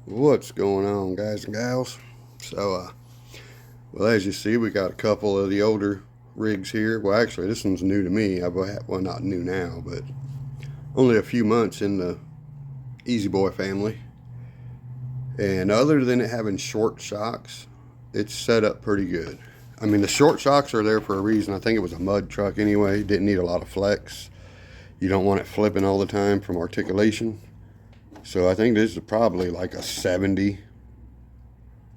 What's going on, guys and gals? Well, as you see, we got a couple of the older rigs here. Well, actually, this one's new to me. Well, not new now, but only a few months in the Easy Boy family. And other than it having short shocks, it's set up pretty good. I mean, the short shocks are there for a reason. I think it was a mud truck anyway. Didn't need a lot of flex. You don't want it flipping all the time from articulation. So I think this is probably like a 70.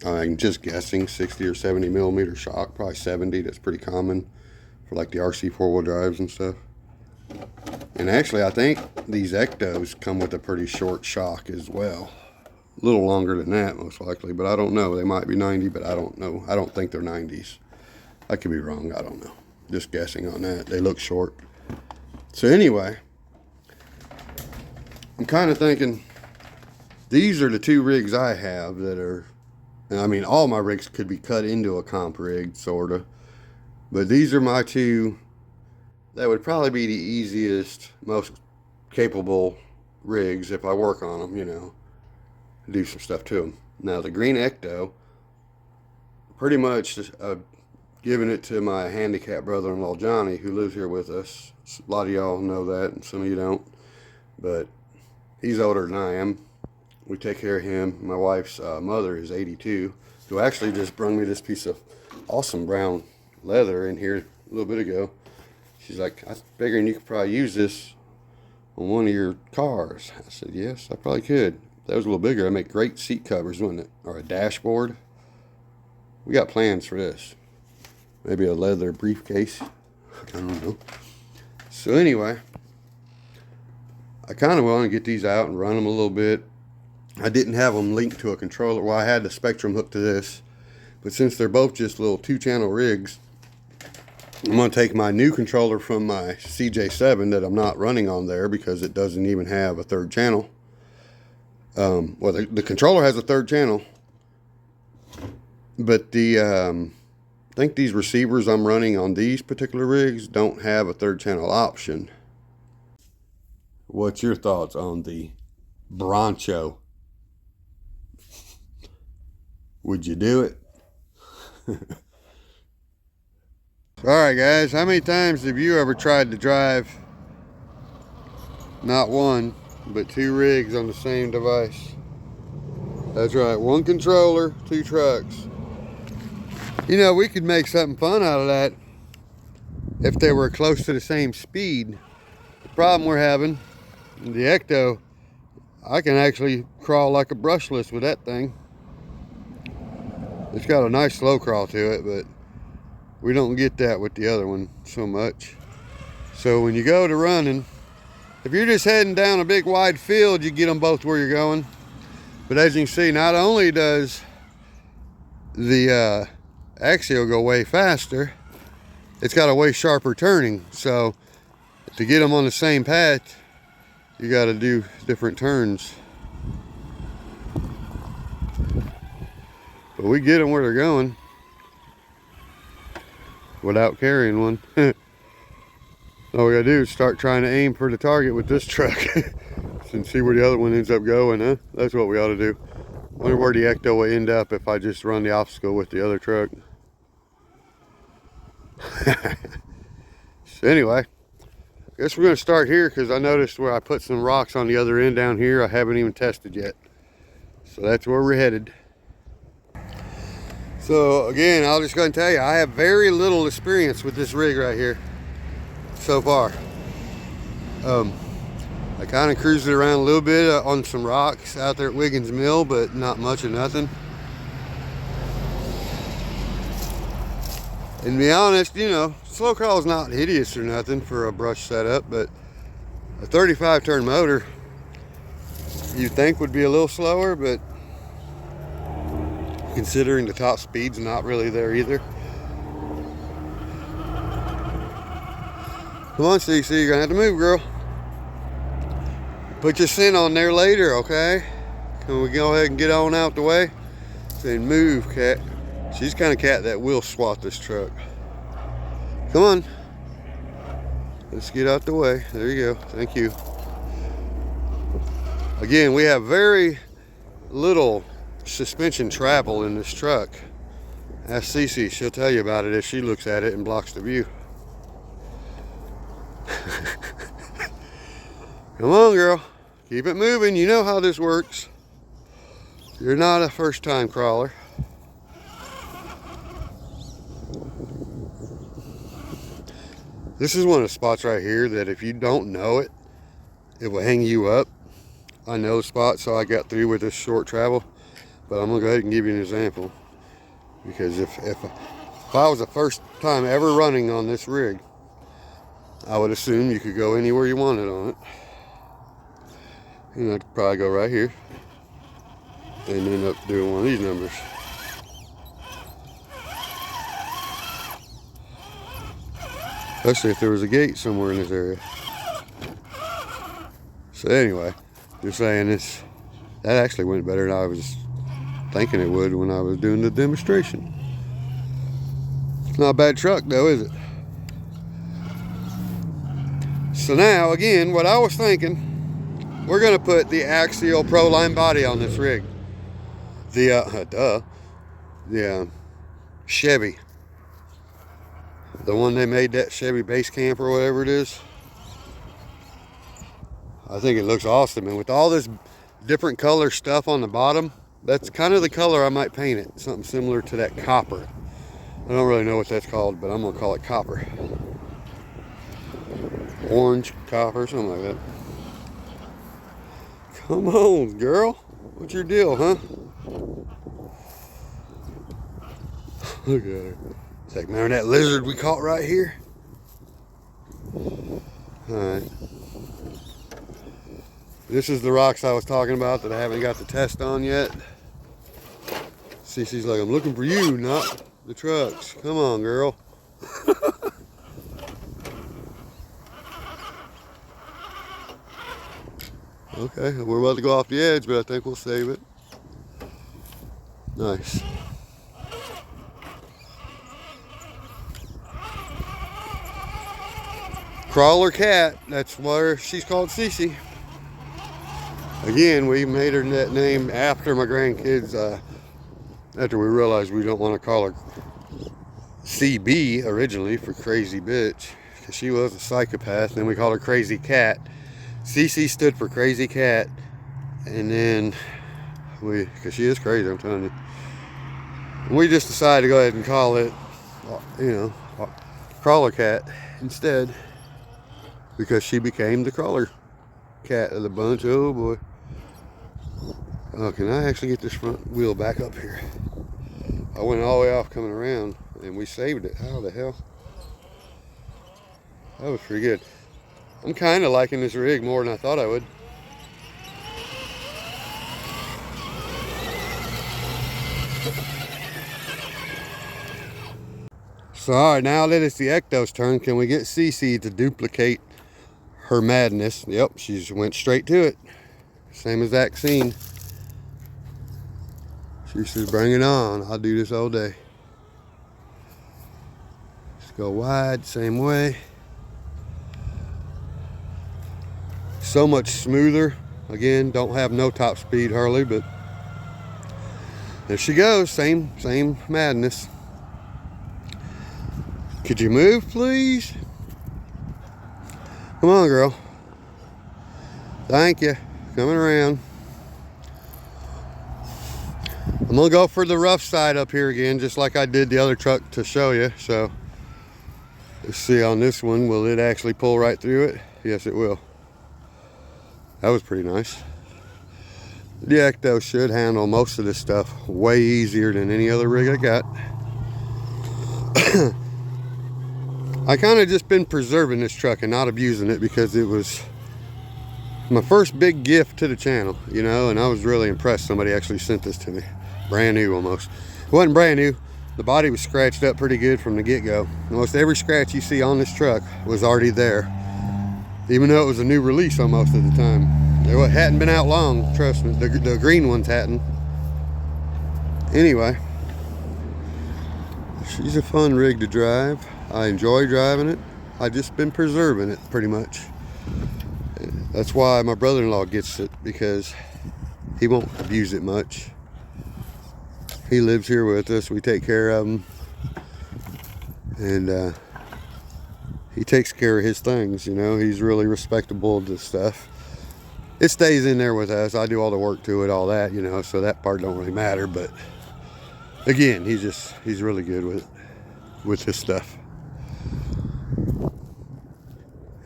I'm just guessing 60 or 70 millimeter shock. Probably 70. That's pretty common for like the RC four-wheel drives and stuff. And actually, I think these Ectos come with a pretty short shock as well. A little longer than that, most likely, but I don't know. They might be 90, but I don't know. I don't think they're 90s. I could be wrong. I don't know. Just guessing on that. They look short. So anyway, I'm kind of thinking these are the two rigs I have that are, I mean, all my rigs could be cut into a comp rig, sort of. But these are my two that would probably be the easiest, most capable rigs if I work on them, you know, do some stuff to them. Now, the green Ecto, pretty much giving it to my handicapped brother-in-law, Johnny, who lives here with us. A lot of y'all know that, and some of you don't. But he's older than I am. We take care of him. My wife's mother is 82, who actually just brought me this piece of awesome brown leather in here a little bit ago. She's like, I figuring you could probably use this on one of your cars. I said, yes, I probably could. If that was a little bigger, I'd make great seat covers, wouldn't it? Or a dashboard. We got plans for this. Maybe a leather briefcase. I don't know. So anyway, I kind of want to get these out and run them a little bit. I didn't have them linked to a controller. Well, I had the Spectrum hooked to this, but since they're both just little 2-channel rigs, I'm going to take my new controller from my CJ7 that I'm not running on there because it doesn't even have a third channel. Well, the controller has a third channel, but I think these receivers I'm running on these particular rigs don't have a third channel option. What's your thoughts on the Honcho? Would you do it? Alright guys, how many times have you ever tried to drive not one, but two rigs on the same device? That's right, one controller, two trucks. You know, we could make something fun out of that if they were close to the same speed. The problem we're having, the Ecto, I can actually crawl like a brushless with that thing. It's got a nice slow crawl to it, but we don't get that with the other one so much. So when you go to running, if you're just heading down a big wide field, you get them both where you're going. But as you can see, not only does the axial go way faster, it's got a way sharper turning. So to get them on the same path, you got to do different turns. But we get them where they're going without carrying one. All we gotta do is start trying to aim for the target with this truck and see where the other one ends up going, huh? That's what we ought to do. Wonder where the Ecto will end up if I just run the obstacle with the other truck. So anyway, I guess we're gonna start here because I noticed where I put some rocks on the other end down here I haven't even tested yet. So that's where we're headed. So again, I'll just go and tell you, I have very little experience with this rig right here so far. I kind of cruised it around a little bit on some rocks out there at Wiggins Mill, but not much of nothing. And to be honest, you know, slow crawl is not hideous or nothing for a brush setup, but a 35 turn motor you'd think would be a little slower, but considering the top speed's not really there either. Come on, CC, you're gonna have to move, girl. Put your scent on there later, okay? Can we go ahead and get on out the way? Then move, cat. She's the kind of cat that will swat this truck. Come on. Let's get out the way. There you go. Thank you. Again, we have very little suspension travel in this truck. Ask Cece, she'll tell you about it if she looks at it and blocks the view. Come on, girl. Keep it moving. You know how this works. You're not a first-time crawler. This is one of the spots right here that if you don't know it, it will hang you up. I know the spot, so I got through with this short travel. But I'm gonna go ahead and give you an example. Because if I was the first time ever running on this rig, I would assume you could go anywhere you wanted on it. And I'd probably go right here and end up doing one of these numbers. Especially if there was a gate somewhere in this area. So anyway, just saying this, that actually went better than I was thinking it would when I was doing the demonstration. It's not a bad truck though, is it? So now, again, what I was thinking, we're gonna put the axial Proline body on this rig. The Chevy. The one they made, that Chevy base camp or whatever it is. I think it looks awesome. And with all this different color stuff on the bottom, that's kind of the color I might paint it. Something similar to that copper. I don't really know what that's called, but I'm gonna call it copper. Orange, copper, something like that. Come on, girl. What's your deal, huh? Look at her. It's like, remember that lizard we caught right here? Alright. This is the rocks I was talking about that I haven't got the test on yet. Cece's like, I'm looking for you, not the trucks. Come on, girl. Okay, we're about to go off the edge, but I think we'll save it. Nice. Crawler cat, that's where she's called Cece. Again, we made her that name after my grandkids, after we realized we don't want to call her CB originally for crazy bitch, because she was a psychopath. Then we called her Crazy Cat. CC stood for Crazy Cat, and then because she is crazy, I'm telling you. We just decided to go ahead and call it, you know, Crawler Cat instead, because she became the crawler cat of the bunch. Oh boy. Oh, can I actually get this front wheel back up here? I went all the way off coming around, and we saved it. How the hell? That was pretty good. I'm kind of liking this rig more than I thought I would. So, alright, now that it's the Ecto's turn, can we get Cece to duplicate her madness? Yep, she went straight to it. Same as that scene. She says, bring it on. I'll do this all day. Just go wide, same way. So much smoother. Again, don't have no top speed hardly, but there she goes. Same madness. Could you move, please? Come on, girl. Thank you. Coming around. I'm gonna go for the rough side up here again, just like I did the other truck to show you. So let's see on this one, will it actually pull right through it? Yes, it will. That was pretty nice. The Ecto should handle most of this stuff way easier than any other rig I got. I kind of just been preserving this truck and not abusing it because it was my first big gift to the channel, you know, and I was really impressed somebody actually sent this to me. Brand new almost. It wasn't brand new. The body was scratched up pretty good from the get-go. Almost every scratch you see on this truck was already there, even though it was a new release almost at the time. It hadn't been out long, trust me. The green ones hadn't. Anyway, she's a fun rig to drive. I enjoy driving it. I've just been preserving it pretty much. That's why my brother-in-law gets it, because He won't abuse it much. He lives here with us. We take care of him. And he takes care of his things, you know. He's really respectable to stuff. It stays in there with us. I do all the work to it, all that, you know, so that part don't really matter. But again, he's really good with his stuff.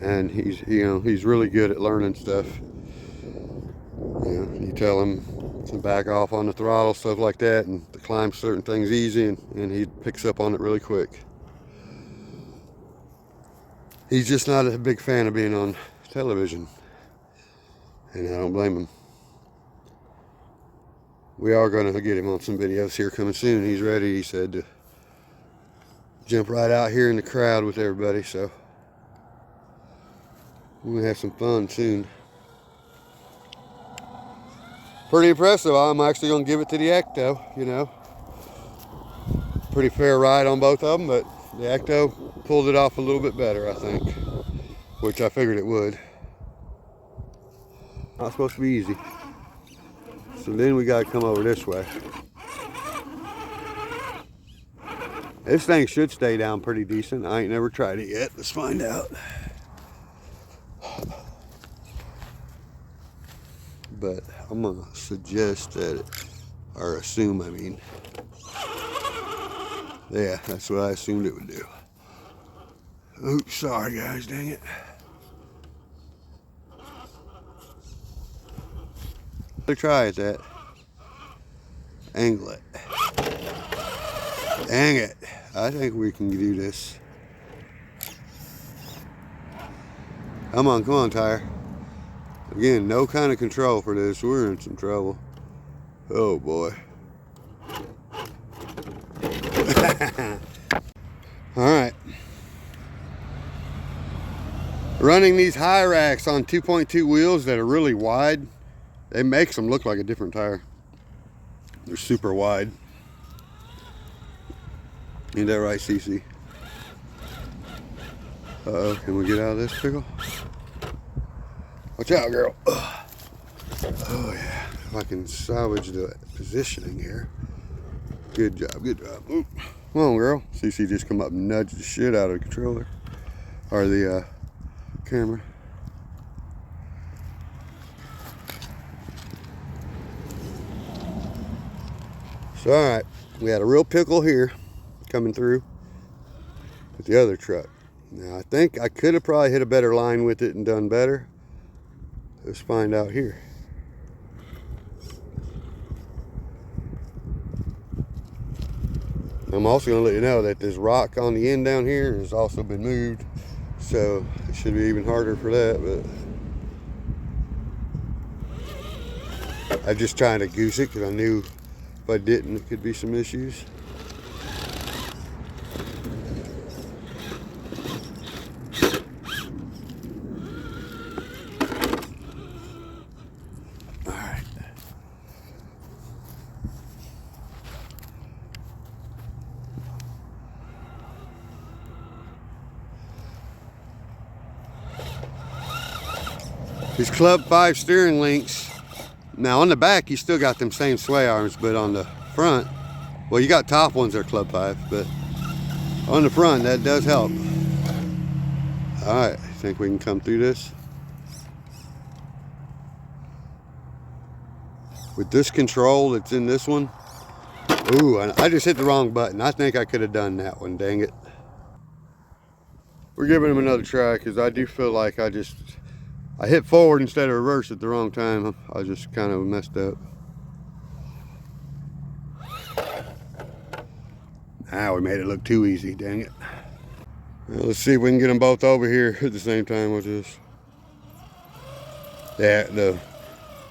And he's really good at learning stuff. You know, you tell him to back off on the throttle, stuff like that, and to climb certain things easy, and he picks up on it really quick. He's just not a big fan of being on television, and I don't blame him. We are going to get him on some videos here coming soon. He's ready, he said, to jump right out here in the crowd with everybody, so we're going to have some fun soon. Pretty impressive. I'm actually going to give it to the Ecto, you know. Pretty fair ride on both of them, but the Ecto pulled it off a little bit better, I think, which I figured it would. Not supposed to be easy. So then we got to come over this way. This thing should stay down pretty decent. I ain't never tried it yet. Let's find out. But I'm going to suggest that, or assume, I mean. Yeah, that's what I assumed it would do. Oops, sorry guys, dang it. Let's try it, that. Angle it. Dang it. I think we can do this. Come on, tire. Again, no kind of control for this. We're in some trouble. Oh boy. Alright. Running these high racks on 2.2 wheels that are really wide, it makes them look like a different tire. They're super wide. Ain't that right, CC? Uh-oh, can we get out of this pickle? Watch out, girl. Oh yeah, if I can salvage the positioning here. Good job, good job. Ooh. Come on, girl. CC just come up and nudged the shit out of the controller. Or the camera. So, alright, we had a real pickle here coming through with the other truck. Now, I think I could have probably hit a better line with it and done better. Let's find out here. I'm also going to let you know that this rock on the end down here has also been moved, so it should be even harder for that, but I'm just trying to goose it because I knew if I didn't, it could be some issues. These Club 5 steering links. Now on the back you still got them same sway arms, but on the front, well, you got top ones that are Club 5, but on the front that does help. Alright, I think we can come through this. With this control that's in this one. Ooh, I just hit the wrong button. I think I could have done that one, dang it. We're giving him another try because I do feel like I hit forward instead of reverse at the wrong time. I just kind of messed up. Ah, we made it look too easy, dang it. Well, let's see if we can get them both over here at the same time with this. Yeah, the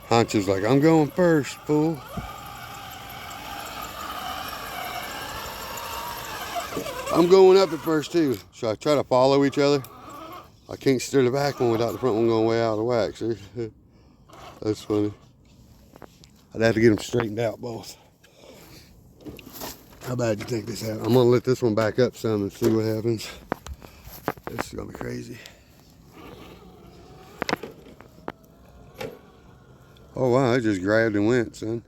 Honcho's like, I'm going first, fool. I'm going up at first too. Should I try to follow each other? I can't steer the back one without the front one going way out of the whack. See? That's funny. I'd have to get them straightened out both. How bad do you think this happens? I'm gonna let this one back up some and see what happens. This is gonna be crazy. Oh wow, it just grabbed and went, son.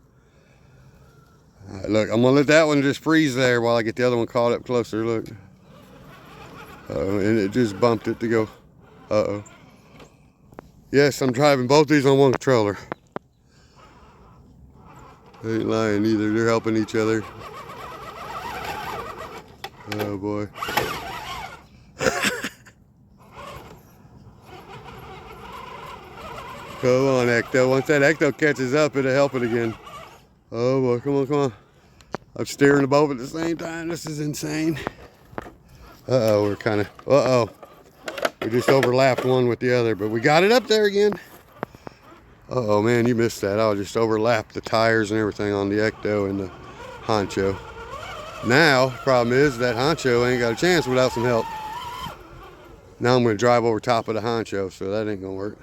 All right, look, I'm gonna let that one just freeze there while I get the other one caught up closer. Look. And it just bumped it to go. Uh-oh. Yes, I'm driving both these on one controller. I ain't lying either. They're helping each other. Oh boy. Come on, Ecto. Once that Ecto catches up, it'll help it again. Oh boy, come on, come on. I'm steering the boat at the same time. This is insane. Uh-oh, we're kind of, uh-oh. We just overlapped one with the other, but we got it up there again. Uh-oh, man, you missed that. I'll just overlap the tires and everything on the Ecto and the Honcho. Now, problem is that Honcho ain't got a chance without some help. Now I'm going to drive over top of the Honcho, so that ain't going to work.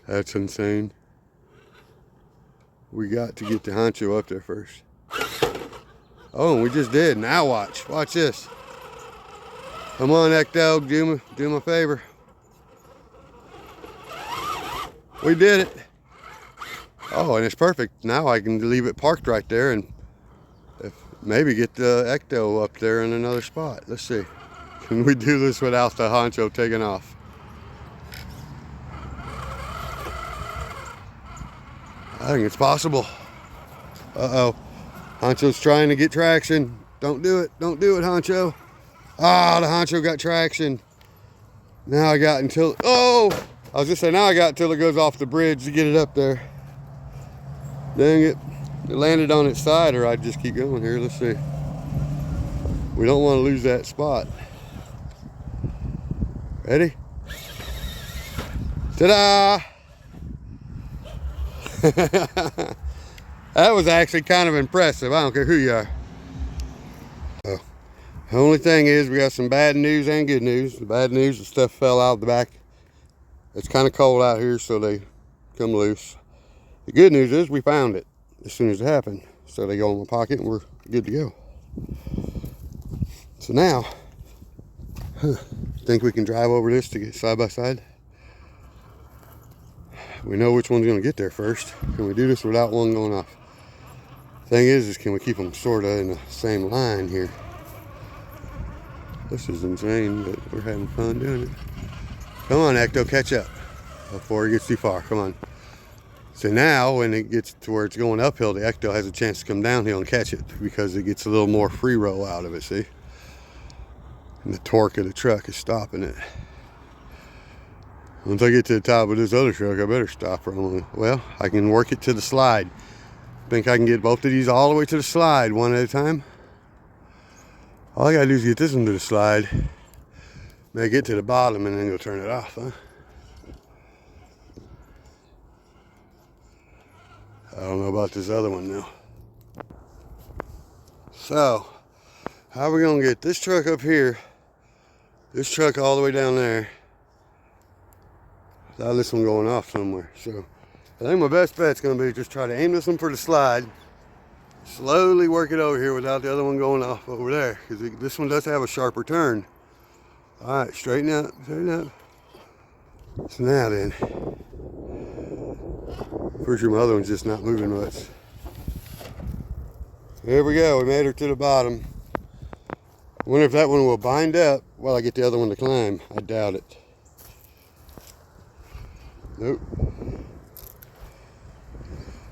That's insane. We got to get the Honcho up there first. Oh, we just did. Now watch. Watch this. Come on, Ecto. Do me a favor. We did it. Oh, and it's perfect. Now I can leave it parked right there and maybe get the Ecto up there in another spot. Let's see. Can we do this without the Honcho taking off? I think it's possible. Uh-oh. Honcho's trying to get traction. Don't do it. Don't do it, Honcho. Ah, the Honcho got traction. Now I got until... Oh! I was just saying, now I got until it goes off the bridge to get it up there. Dang it. It landed on its side, or I'd just keep going here. Let's see. We don't want to lose that spot. Ready? Ta-da! That was actually kind of impressive. I don't care who you are. Oh. The only thing is we got some bad news and good news. The bad news, the stuff fell out of the back. It's kind of cold out here, so they come loose. The good news is we found it as soon as it happened. So they go in my pocket and we're good to go. So now, think we can drive over this to get side by side? We know which one's going to get there first. Can we do this without one going off? Thing is can we keep them sort of in the same line here? This is insane, but we're having fun doing it. Come on, Ecto, catch up before it gets too far. Come on. So now, when it gets to where it's going uphill, the Ecto has a chance to come downhill and catch it because it gets a little more free roll out of it, see? And the torque of the truck is stopping it. Once I get to the top of this other truck, I better stop rolling. Well, I can work it to the slide. Think I can get both of these all the way to the slide one at a time? All I gotta do is get this one to the slide. Make it to the bottom and then go turn it off, huh? I don't know about this other one now. So, how are we gonna get this truck up here, this truck all the way down there, without this one going off somewhere? So, I think my best bet's gonna be just try to aim this one for the slide, slowly work it over here without the other one going off over there, because this one does have a sharper turn. All right, straighten up, straighten up. So now then, pretty sure my other one's just not moving much. There we go, we made her to the bottom. I wonder if that one will bind up while I get the other one to climb. I doubt it. Nope.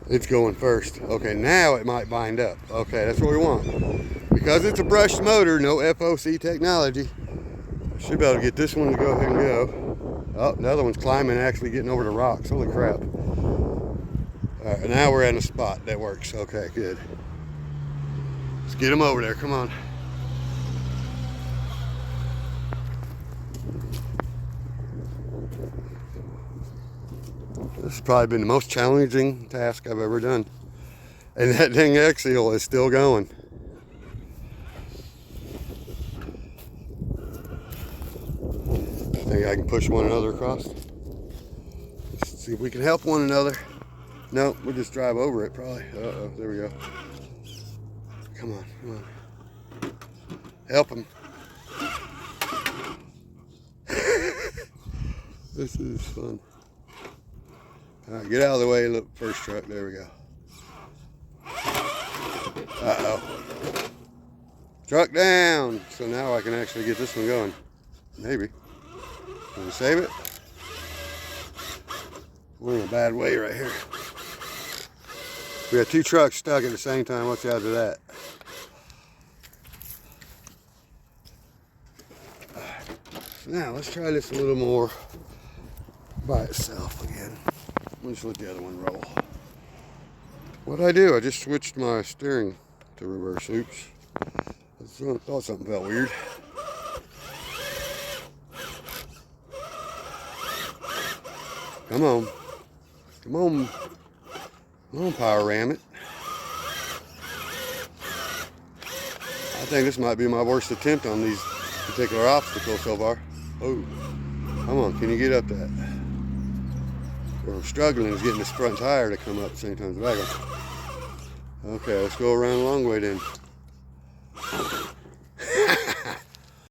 It's going first. Okay, now it might bind up. Okay, that's what we want. Because it's a brushed motor, no FOC technology, I should be able to get this one to go ahead and go. Oh, the other one's climbing, actually getting over the rocks. Holy crap. All right, now we're in a spot that works. Okay, good. Let's get them over there, come on. This has probably been the most challenging task I've ever done. And that dang axial is still going. I think I can push one another across. Let's see if we can help one another. No, we'll just drive over it probably. Uh-oh, there we go. Come on, come on. Help him. This is fun. All right, get out of the way. Look, first truck. There we go. Uh-oh. Truck down. So now I can actually get this one going. Maybe. Can we save it? We're in a bad way right here. We got 2 trucks stuck at the same time. What's the odds of that? So now let's try this a little more by itself again. We'll just let the other one roll. What'd I do? I just switched my steering to reverse. Oops. I thought something felt weird. Come on. Come on. Come on, power ram it. I think this might be my worst attempt on these particular obstacles so far. Oh, come on, can you get up that? Where I'm struggling is getting this front tire to come up at the same time as the back one. Okay, let's go around the long way then.